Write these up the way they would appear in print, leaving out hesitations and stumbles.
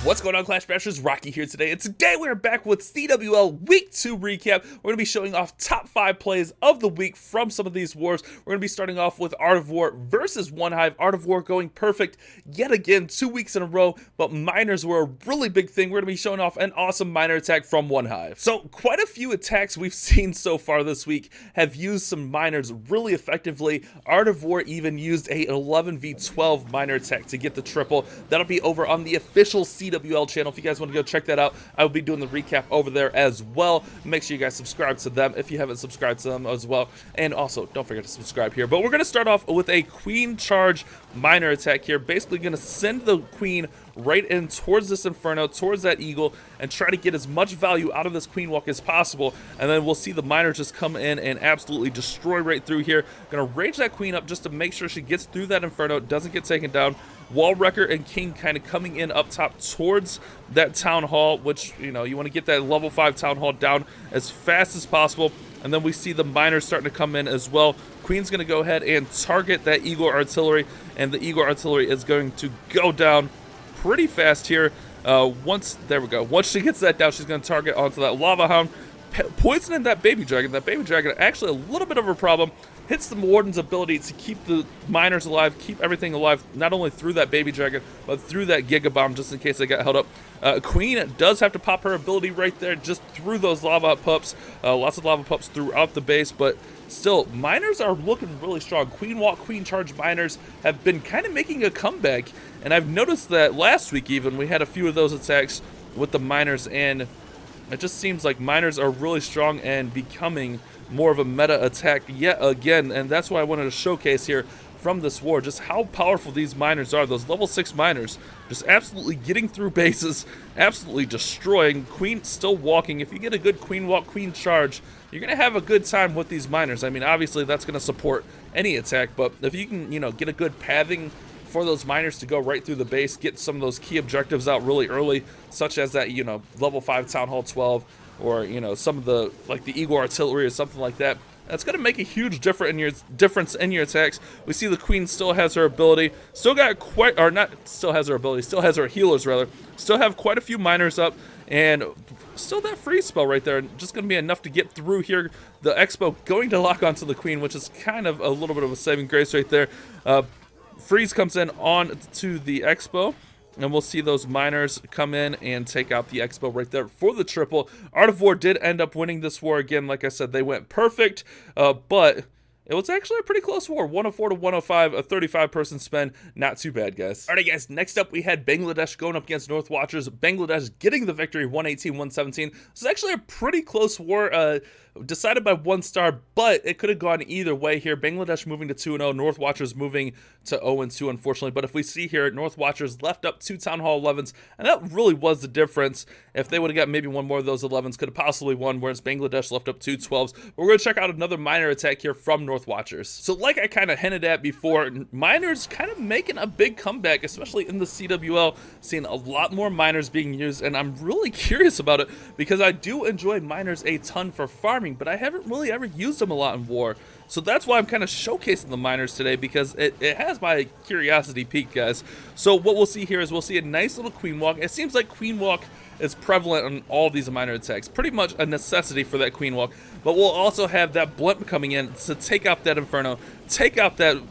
What's going on, Clash Bashers? Rocky here today, and today we're back with CWL Week 2 recap. We're going to be showing off top 5 plays of the week from some of these wars. We're going to be starting off with Art of War versus One Hive. Art of War going perfect yet again, 2 weeks in a row, but miners were a really big thing. We're going to be showing off an awesome miner attack from One Hive. So quite a few attacks we've seen so far this week have used some miners really effectively. Art of War even used a 11v12 miner attack to get the triple. That'll be over on the official CWL channel. If you guys want to go check that out, I will be doing the recap over there as well. Make sure you guys subscribe to them if you haven't subscribed to them as well, and also don't forget to subscribe here. But we're going to start off with a queen charge miner attack here, basically going to send the queen right in towards this inferno, towards that eagle, and try to get as much value out of this queen walk as possible. And then we'll see the miner just come in and absolutely destroy right through here. Gonna rage that queen up just to make sure she gets through that inferno, doesn't get taken down. Wall Wrecker and King kind of coming in up top towards that town hall, which, you know, you want to get that level 5 town hall down as fast as possible. And then we see the miners starting to come in as well. Queen's going to go ahead and target that Eagle Artillery, and the Eagle Artillery is going to go down pretty fast here. There we go. Once she gets that down, she's going to target onto that Lava Hound, poisoning that Baby Dragon. That Baby Dragon, actually a little bit of a problem. Hits the Warden's ability to keep the miners alive, keep everything alive, not only through that Baby Dragon, but through that Giga Bomb, just in case they got held up. Queen does have to pop her ability right there, just through those lava pups. Lots of lava pups throughout the base, but still, miners are looking really strong. Queen walk, queen charge miners have been kind of making a comeback, and I've noticed that last week even, we had a few of those attacks with the miners, and it just seems like miners are really strong and becoming more of a meta attack yet again, and that's why I wanted to showcase here from this war just how powerful these miners are. Those level 6 miners just absolutely getting through bases, absolutely destroying. Queen still walking. If you get a good queen walk, queen charge, you're going to have a good time with these miners. I mean, obviously that's going to support any attack, but if you can, you know, get a good pathing for those miners to go right through the base, get some of those key objectives out really early, such as that, you know, level 5 Town Hall 12, or, you know, some of the, like the Eagle Artillery or something like that. That's going to make a huge difference in your attacks. We see the queen still has her ability, still got quite, or not still has her ability, still has her healers rather, still have quite a few miners up, and still that freeze spell right there, just going to be enough to get through here. The Expo going to lock onto the queen, which is kind of a little bit of a saving grace right there. Freeze comes in on to the Expo, and we'll see those miners come in and take out the Expo right there for the triple. Art of War did end up winning this war again. Like I said, they went perfect, but it was actually a pretty close war. 104 to 105, a 35-person spend. Not too bad, guys. All right, guys, next up we had Bangladesh going up against North Watchers. Bangladesh getting the victory, 118-117. This is actually a pretty close war, decided by 1 star, but it could have gone either way here. Bangladesh moving to 2-0, North Watchers moving to 0-2, unfortunately. But if we see here, North Watchers left up 2 Town Hall 11s, and that really was the difference. If they would have got maybe one more of those 11s, could have possibly won, whereas Bangladesh left up 2 12s. But we're going to check out another miner attack here from North Watchers. So like I kind of hinted at before, miners kind of making a big comeback, especially in the CWL, seeing a lot more miners being used, and I'm really curious about it because I do enjoy miners a ton for farming, but I haven't really ever used them a lot in war. So that's why I'm kind of showcasing the miners today, because it has my curiosity peaked, guys. So what we'll see here is we'll see a nice little queen walk. It seems like queen walk is prevalent on all these miner attacks. Pretty much a necessity for that queen walk. But we'll also have that blimp coming in to take out that inferno, take out that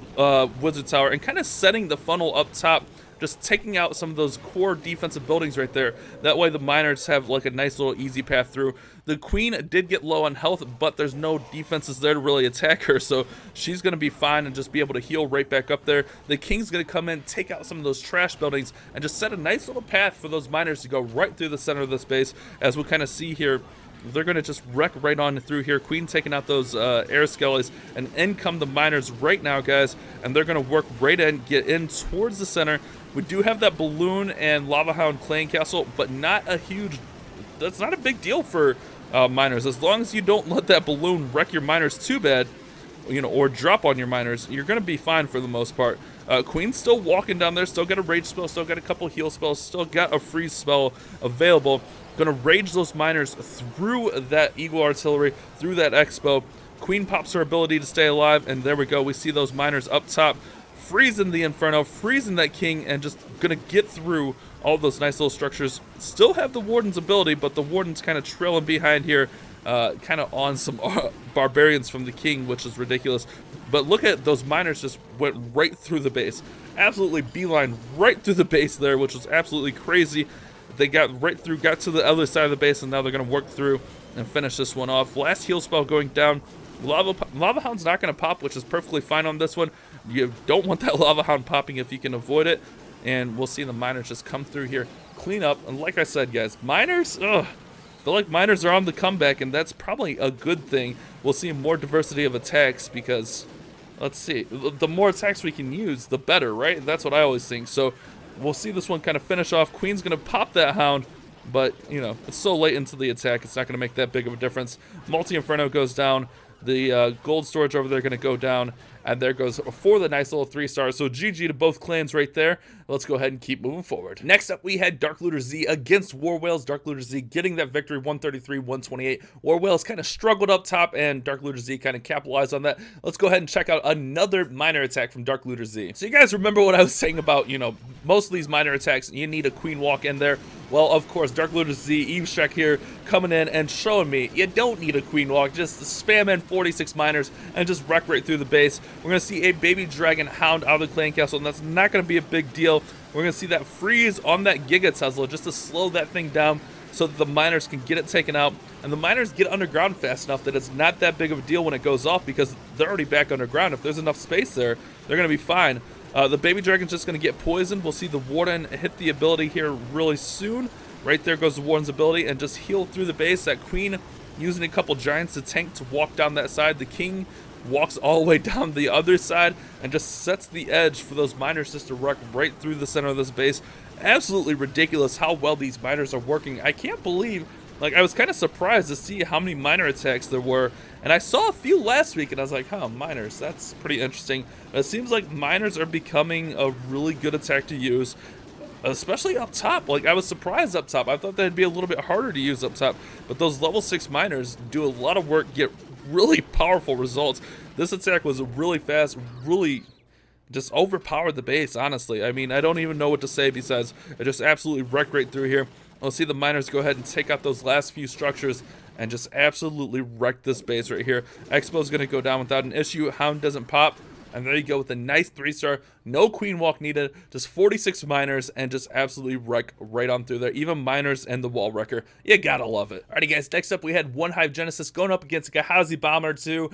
wizard tower, and kind of setting the funnel up top, just taking out some of those core defensive buildings right there. That way the miners have like a nice little easy path through. The queen did get low on health, but there's no defenses there to really attack her, so she's going to be fine and just be able to heal right back up there. The king's going to come in, take out some of those trash buildings, and just set a nice little path for those miners to go right through the center of the space. As we kind of see here, they're going to just wreck right on through here. Queen taking out those air skellies, and in come the miners right now, guys, and they're going to work right in, get in towards the center. We do have that balloon and Lava Hound clan castle, but not a huge, that's not a big deal for miners. As long as you don't let that balloon wreck your miners too bad, you know, or drop on your miners, you're going to be fine for the most part. Queen's still walking down there, still got a rage spell, still got a couple heal spells, still got a freeze spell available. Going to rage those miners through that Eagle Artillery, through that Expo. Queen pops her ability to stay alive, and there we go. We see those miners up top freezing the Inferno, freezing that king, and just gonna get through all those nice little structures. Still have the Warden's ability, but the Warden's kind of trailing behind here, kind of on some barbarians from the king, which is ridiculous. But look at those miners just went right through the base. Absolutely beeline right through the base there, which was absolutely crazy. They got right through, got to the other side of the base, and now they're going to work through and finish this one off. Last heal spell going down. Lava Hound's not going to pop, which is perfectly fine on this one. You don't want that Lava Hound popping if you can avoid it. And we'll see the miners just come through here, clean up. And like I said, guys, miners, I feel like miners are on the comeback, and that's probably a good thing. We'll see more diversity of attacks because, let's see, the more attacks we can use, the better, right? That's what I always think. So we'll see this one kind of finish off. Queen's going to pop that Hound, but, you know, it's so late into the attack, it's not going to make that big of a difference. Multi-Inferno goes down. The gold storage over there going to go down, and there goes for the nice little 3-star. So GG to both clans right there. Let's go ahead and keep moving forward. Next up, we had Dark Looter Z against War Whales. Dark Looter Z getting that victory, 133-128. War Whales kind of struggled up top, and Dark Looter Z kind of capitalized on that. Let's go ahead and check out another miner attack from Dark Looter Z. So you guys remember what I was saying about, you know, most of these miner attacks, you need a queen walk in there. Well, of course, Dark Looter Z, Evestrek here, coming in and showing me you don't need a queen walk. Just spam in 46 miners and just wreck right through the base. We're going to see a baby dragon hound out of the clan castle, and that's not going to be a big deal. We're going to see that freeze on that Giga Tesla just to slow that thing down so that the miners can get it taken out. And the miners get underground fast enough that it's not that big of a deal when it goes off because they're already back underground. If there's enough space there, they're going to be fine. The baby dragon's just going to get poisoned. We'll see the Warden hit the ability here really soon. Right there goes the Warden's ability and just heal through the base. That Queen using a couple giants to tank to walk down that side. The King walks all the way down the other side and just sets the edge for those miners just to wreck right through the center of this base. Absolutely ridiculous how well these miners are working. I can't believe, like, I was kind of surprised to see how many miner attacks there were. And I saw a few last week and I was like, huh, miners, that's pretty interesting. But it seems like miners are becoming a really good attack to use, especially up top. Like, I was surprised up top. I thought that'd be a little bit harder to use up top. But those level 6 miners do a lot of work, get really powerful results. This attack was really fast, really just overpowered the base, honestly. I mean, I don't even know what to say besides it just absolutely wrecked right through here. We'll see the miners go ahead and take out those last few structures and just absolutely wreck this base right here. Expo's going to go down without an issue. Hound doesn't pop. And there you go with a nice 3-star. No queen walk needed. Just 46 miners and just absolutely wreck right on through there. Even miners and the wall wrecker. You gotta love it. Alrighty guys, next up we had One Hive Genesis going up against Gehazi Bomber 2.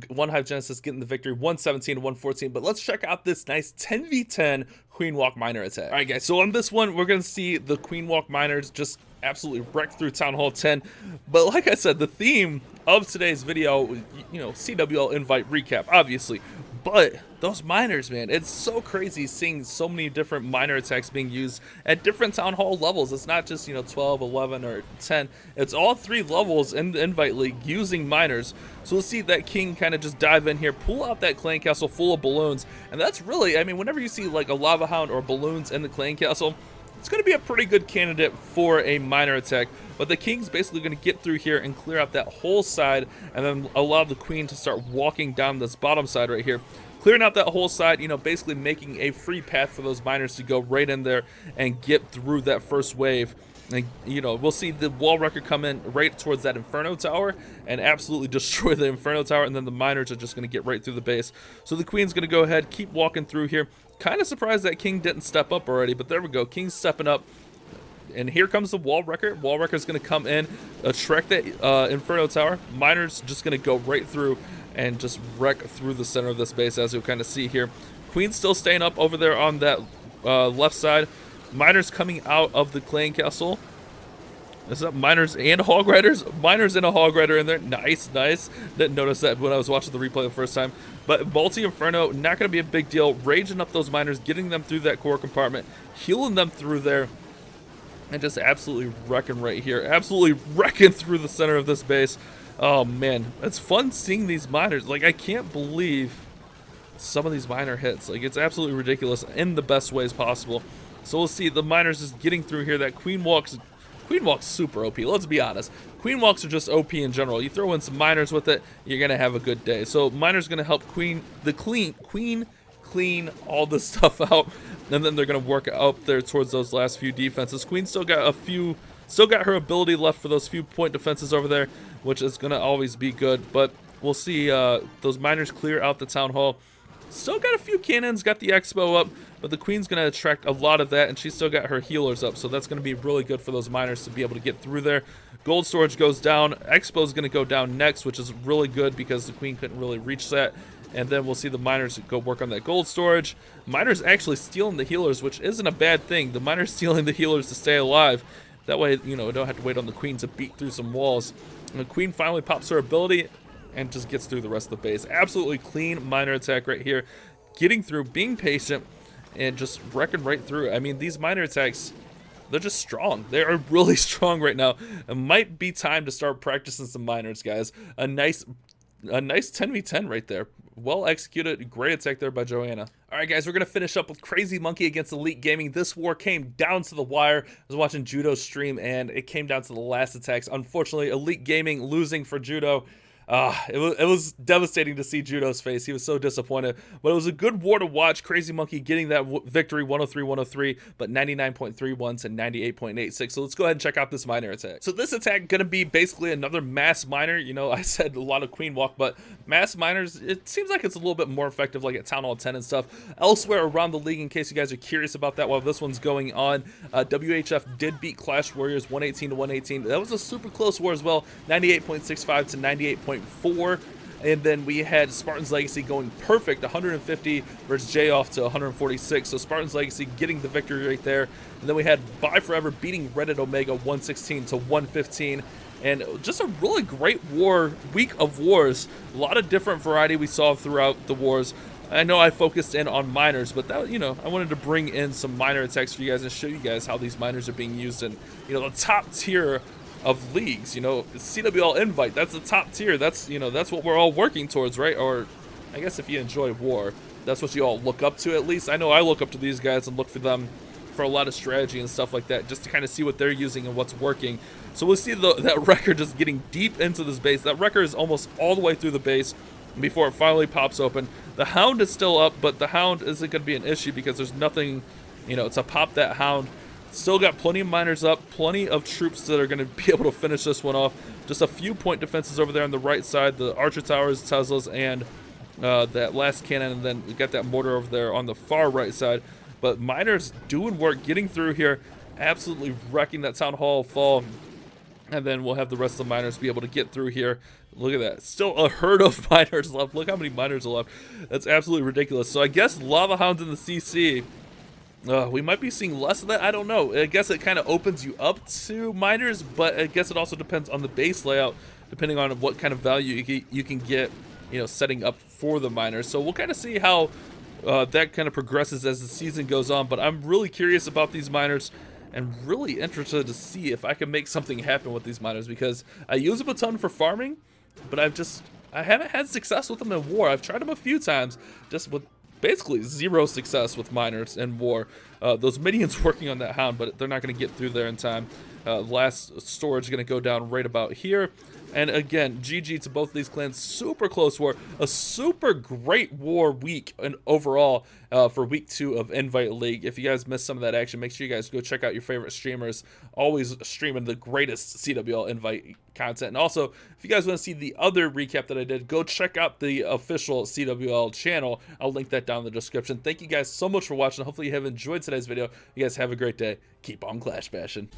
One Hive Genesis getting the victory 117-114. But let's check out this nice 10v10 queen walk miner attack. Alright guys, so on this one we're going to see the queen walk miners just absolutely wrecked through Town Hall 10. But like I said, the theme of today's video, you know, CWL invite recap, obviously. But those miners, man, it's so crazy seeing so many different miner attacks being used at different Town Hall levels. It's not just, you know, 12, 11, or 10. It's all 3 levels in the Invite League using miners. So we'll see that King kind of just dive in here, pull out that clan castle full of balloons. And that's really, I mean, whenever you see like a lava hound or balloons in the clan castle, it's going to be a pretty good candidate for a miner attack. But the King's basically going to get through here and clear out that whole side and then allow the Queen to start walking down this bottom side right here. Clearing out that whole side, you know, basically making a free path for those miners to go right in there and get through that first wave. And, you know, we'll see the wall wrecker come in right towards that Inferno Tower and absolutely destroy the Inferno Tower, and then the miners are just going to get right through the base. So the Queen's going to go ahead, keep walking through here. Kind of surprised that King didn't step up already, but there we go. King's stepping up. And here comes the wall wrecker. Wall wrecker's going to come in, Shrek that Inferno Tower. Miners just going to go right through and just wreck through the center of this base, as you'll kind of see here. Queen's still staying up over there on that left side. Miners coming out of the clan castle. Is that miners and hog riders? Miners and a hog rider in there. Nice, nice. Didn't notice that when I was watching the replay the first time. But multi-inferno, not going to be a big deal. Raging up those miners, getting them through that core compartment, healing them through there, and just absolutely wrecking right here. Absolutely wrecking through the center of this base. Oh, man. It's fun seeing these miners. Like, I can't believe some of these miner hits. Like, it's absolutely ridiculous in the best ways possible. So we'll see the miners just getting through here. That Queen Walk's super OP. Let's be honest. Queen Walks are just OP in general. You throw in some miners with it, you're going to have a good day. So miners going to help Queen clean all this stuff out, and then they're going to work up there towards those last few defenses. Queen still got her ability left for those few point defenses over there, which is going to always be good. But we'll see those miners clear out the town hall. Still got a few cannons, got the expo up, but the queen's going to attract a lot of that, and she's still got her healers up, so that's going to be really good for those miners to be able to get through there. Gold storage goes down. Expo's going to go down next, which is really good because the queen couldn't really reach that. And then we'll see the miners go work on that gold storage. Miners actually stealing the healers, which isn't a bad thing. The miners stealing the healers to stay alive. That way, you know, we don't have to wait on the queen to beat through some walls. And the queen finally pops her ability and just gets through the rest of the base. Absolutely clean miner attack right here. Getting through, being patient, and just wrecking right through. I mean, these miner attacks, they're just strong. They are really strong right now. It might be time to start practicing some miners, guys. A nice 10v10 right there. Well executed. Great attack there by Joanna. All right, guys, we're going to finish up with Crazy Monkey against Elite Gaming. This war came down to the wire. I was watching Judo's stream, and it came down to the last attacks. Unfortunately, Elite Gaming losing for Judo. It was devastating to see Judo's face. He was so disappointed. But it was a good war to watch. Crazy Monkey getting that victory, 103-103, but 99.31 to 98.86. So let's go ahead and check out this miner attack. So this attack going to be basically another mass miner. You know, I said a lot of queen walk, but mass miners, it seems like it's a little bit more effective, like at Town Hall 10 and stuff. Elsewhere around the league, in case you guys are curious about that while this one's going on, WHF did beat Clash Warriors 118-118. That was a super close war as well, 98.65 to 98.4. And then we had Spartan's Legacy going perfect, 150 versus J off to 146. So Spartan's Legacy getting the victory right there. And then we had Bye Forever beating Reddit Omega 116 to 115. And just a really great week of wars. A lot of different variety we saw throughout the wars. I know I focused in on miners, but that, you know, I wanted to bring in some miner attacks for you guys and show you guys how these miners are being used in, you know, the top tier of leagues. You know, CWL Invite, that's the top tier. That's, you know, that's what we're all working towards, right? Or I guess if you enjoy war, that's what you all look up to. At least I know I look up to these guys and look for them for a lot of strategy and stuff like that, just to kind of see what they're using and what's working. So we'll see that wrecker just getting deep into this base. That wrecker is almost all the way through the base before it finally pops open. The hound is still up, but the hound isn't going to be an issue because there's nothing, you know, to pop that hound. Still got plenty of miners up, plenty of troops that are going to be able to finish this one off. Just a few point defenses over there on the right side, the archer towers, Teslas, and that last cannon, and then we got that mortar over there on the far right side. But miners doing work, getting through here, absolutely wrecking that town hall fall. And then we'll have the rest of the miners be able to get through here. Look at that. Still a herd of miners left. Look how many miners are left. That's absolutely ridiculous. So I guess Lava Hounds in the CC, we might be seeing less of that. I don't know. I guess it kind of opens you up to miners, but I guess it also depends on the base layout, depending on what kind of value you can get, you know, setting up for the miners. So we'll kind of see how that kind of progresses as the season goes on. But I'm really curious about these miners and really interested to see if I can make something happen with these miners, because I use them a ton for farming, but I haven't had success with them in war. I've tried them a few times, just with basically zero success with miners in war. Those minions working on that hound, but they're not going to get through there in time. Last storage is going to go down right about here. And again, GG to both these clans. Super close war. A super great war week and overall for week 2 of Invite League. If you guys missed some of that action, make sure you guys go check out your favorite streamers. Always streaming the greatest CWL Invite content. And also, if you guys want to see the other recap that I did, go check out the official CWL channel. I'll link that down in the description. Thank you guys so much for watching. Hopefully you have enjoyed today's video. You guys have a great day. Keep on clash bashing.